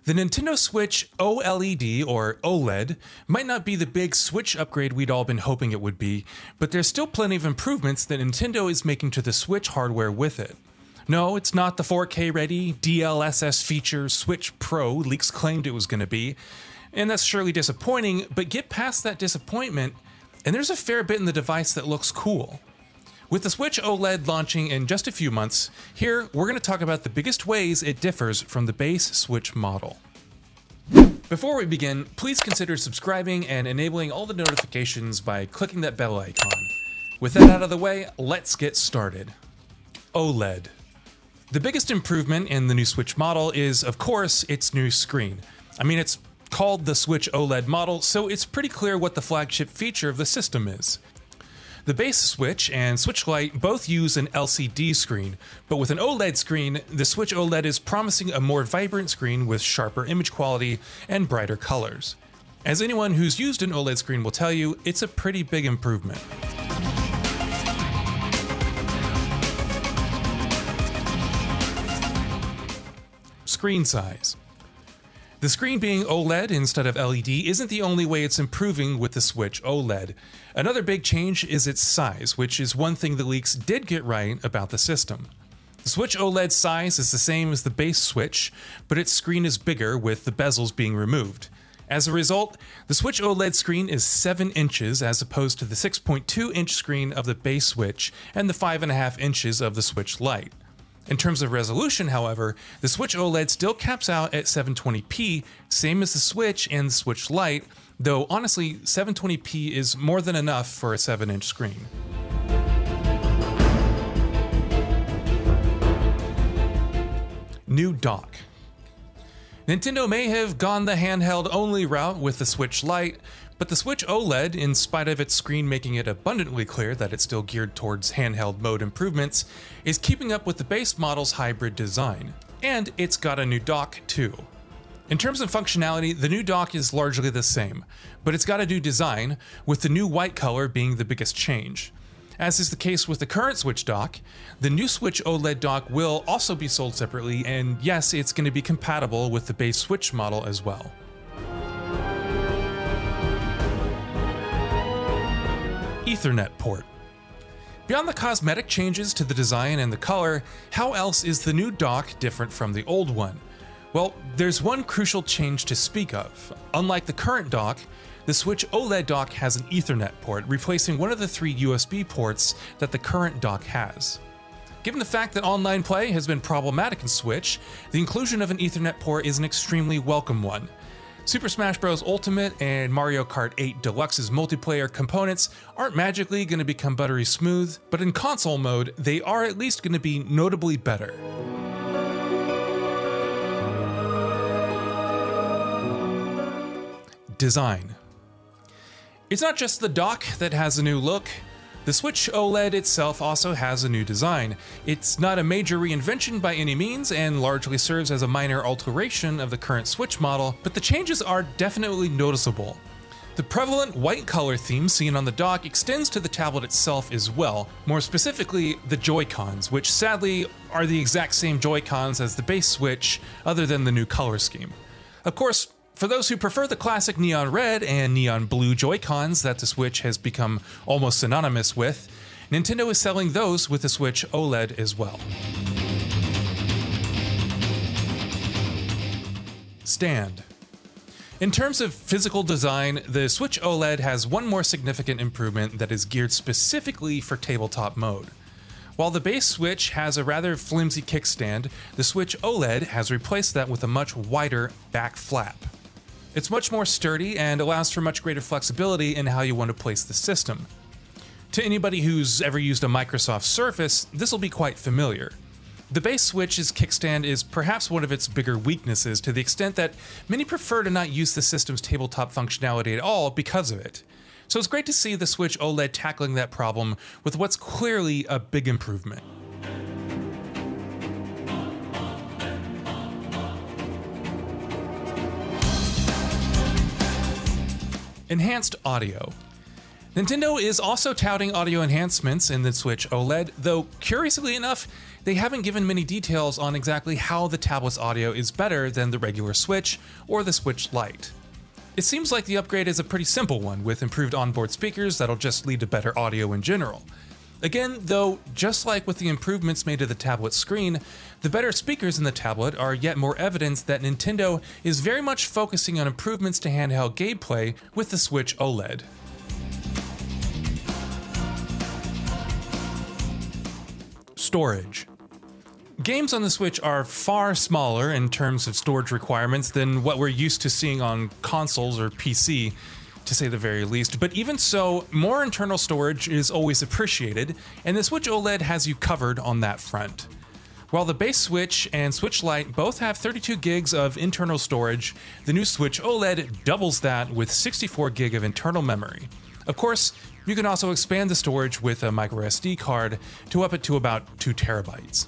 The Nintendo Switch OLED, or OLED, might not be the big Switch upgrade we'd all been hoping it would be, but there's still plenty of improvements that Nintendo is making to the Switch hardware with it. No, it's not the 4K ready DLSS-feature Switch Pro leaks claimed it was going to be, and that's surely disappointing, but get past that disappointment, and there's a fair bit in the device that looks cool. With the Switch OLED launching in just a few months, here we're going to talk about the biggest ways it differs from the base Switch model. Before we begin, please consider subscribing and enabling all the notifications by clicking that bell icon. With that out of the way, let's get started. OLED. The biggest improvement in the new Switch model is, of course, its new screen. I mean, it's called the Switch OLED model, so it's pretty clear what the flagship feature of the system is. The base Switch and Switch Lite both use an LCD screen, but with an OLED screen, the Switch OLED is promising a more vibrant screen with sharper image quality and brighter colors. As anyone who's used an OLED screen will tell you, it's a pretty big improvement. Screen size. The screen being OLED instead of LED isn't the only way it's improving with the Switch OLED. Another big change is its size, which is one thing the leaks did get right about the system. The Switch OLED size is the same as the base Switch, but its screen is bigger with the bezels being removed. As a result, the Switch OLED screen is 7 inches as opposed to the 6.2-inch screen of the base Switch and the 5.5 inches of the Switch Lite. In terms of resolution, however, the Switch OLED still caps out at 720p, same as the Switch and the Switch Lite, though honestly, 720p is more than enough for a 7-inch screen. New dock. Nintendo may have gone the handheld-only route with the Switch Lite, but the Switch OLED, in spite of its screen making it abundantly clear that it's still geared towards handheld mode improvements, is keeping up with the base model's hybrid design. And it's got a new dock too. In terms of functionality, the new dock is largely the same, but it's got a new design, with the new white color being the biggest change. As is the case with the current Switch dock, the new Switch OLED dock will also be sold separately, and yes, it's going to be compatible with the base Switch model as well. Ethernet port. Beyond the cosmetic changes to the design and the color, how else is the new dock different from the old one? Well, there's one crucial change to speak of. Unlike the current dock, the Switch OLED dock has an Ethernet port, replacing one of the 3 USB ports that the current dock has. Given the fact that online play has been problematic in Switch, the inclusion of an Ethernet port is an extremely welcome one. Super Smash Bros. Ultimate and Mario Kart 8 Deluxe's multiplayer components aren't magically going to become buttery smooth, but in console mode, they are at least going to be notably better. Design. It's not just the dock that has a new look. The Switch OLED itself also has a new design. It's not a major reinvention by any means and largely serves as a minor alteration of the current Switch model, but the changes are definitely noticeable. The prevalent white color theme seen on the dock extends to the tablet itself as well, more specifically the Joy-Cons, which sadly are the exact same Joy-Cons as the base Switch other than the new color scheme. Of course, for those who prefer the classic neon red and neon blue Joy-Cons that the Switch has become almost synonymous with, Nintendo is selling those with the Switch OLED as well. Stand. In terms of physical design, the Switch OLED has one more significant improvement that is geared specifically for tabletop mode. While the base Switch has a rather flimsy kickstand, the Switch OLED has replaced that with a much wider back flap. It's much more sturdy and allows for much greater flexibility in how you want to place the system. To anybody who's ever used a Microsoft Surface, this will be quite familiar. The base Switch's kickstand is perhaps one of its bigger weaknesses, to the extent that many prefer to not use the system's tabletop functionality at all because of it. So it's great to see the Switch OLED tackling that problem with what's clearly a big improvement. Enhanced audio. Nintendo is also touting audio enhancements in the Switch OLED, though curiously enough, they haven't given many details on exactly how the tablet's audio is better than the regular Switch or the Switch Lite. It seems like the upgrade is a pretty simple one, with improved onboard speakers that'll just lead to better audio in general. Again, though, just like with the improvements made to the tablet screen, the better speakers in the tablet are yet more evidence that Nintendo is very much focusing on improvements to handheld gameplay with the Switch OLED. Storage. Games on the Switch are far smaller in terms of storage requirements than what we're used to seeing on consoles or PC, to say the very least, but even so, more internal storage is always appreciated, and the Switch OLED has you covered on that front. While the base Switch and Switch Lite both have 32 gigs of internal storage, the new Switch OLED doubles that with 64 gig of internal memory. Of course, you can also expand the storage with a microSD card to up it to about 2 terabytes.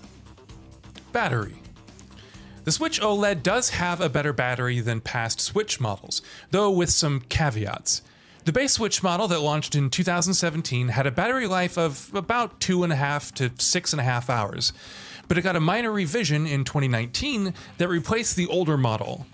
Battery. The Switch OLED does have a better battery than past Switch models, though with some caveats. The base Switch model that launched in 2017 had a battery life of about 2.5 to 6.5 hours, but it got a minor revision in 2019 that replaced the older model.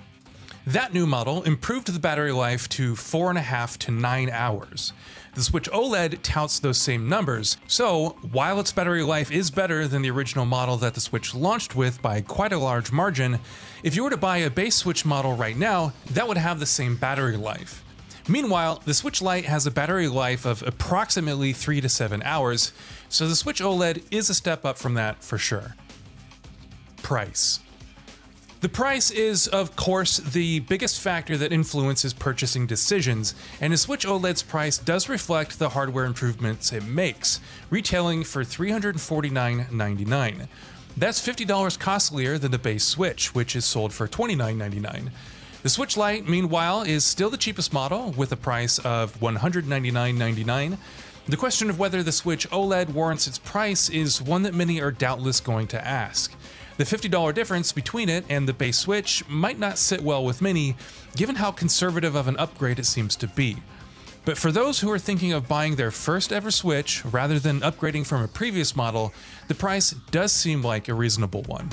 That new model improved the battery life to 4.5 to 9 hours. The Switch OLED touts those same numbers, so while its battery life is better than the original model that the Switch launched with by quite a large margin, if you were to buy a base Switch model right now, that would have the same battery life. Meanwhile, the Switch Lite has a battery life of approximately 3 to 7 hours, so the Switch OLED is a step up from that for sure. Price. The price is, of course, the biggest factor that influences purchasing decisions, and the Switch OLED's price does reflect the hardware improvements it makes, retailing for $349.99. That's $50 costlier than the base Switch, which is sold for $29.99. The Switch Lite, meanwhile, is still the cheapest model, with a price of $199.99. The question of whether the Switch OLED warrants its price is one that many are doubtless going to ask. The $50 difference between it and the base Switch might not sit well with many, given how conservative of an upgrade it seems to be. But for those who are thinking of buying their first ever Switch rather than upgrading from a previous model, the price does seem like a reasonable one.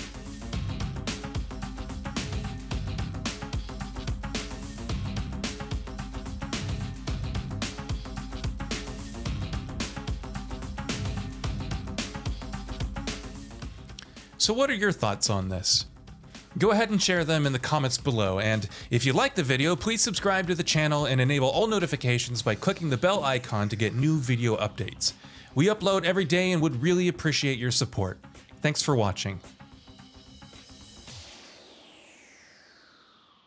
So what are your thoughts on this? Go ahead and share them in the comments below, and if you like the video, please subscribe to the channel and enable all notifications by clicking the bell icon to get new video updates. We upload every day and would really appreciate your support. Thanks for watching.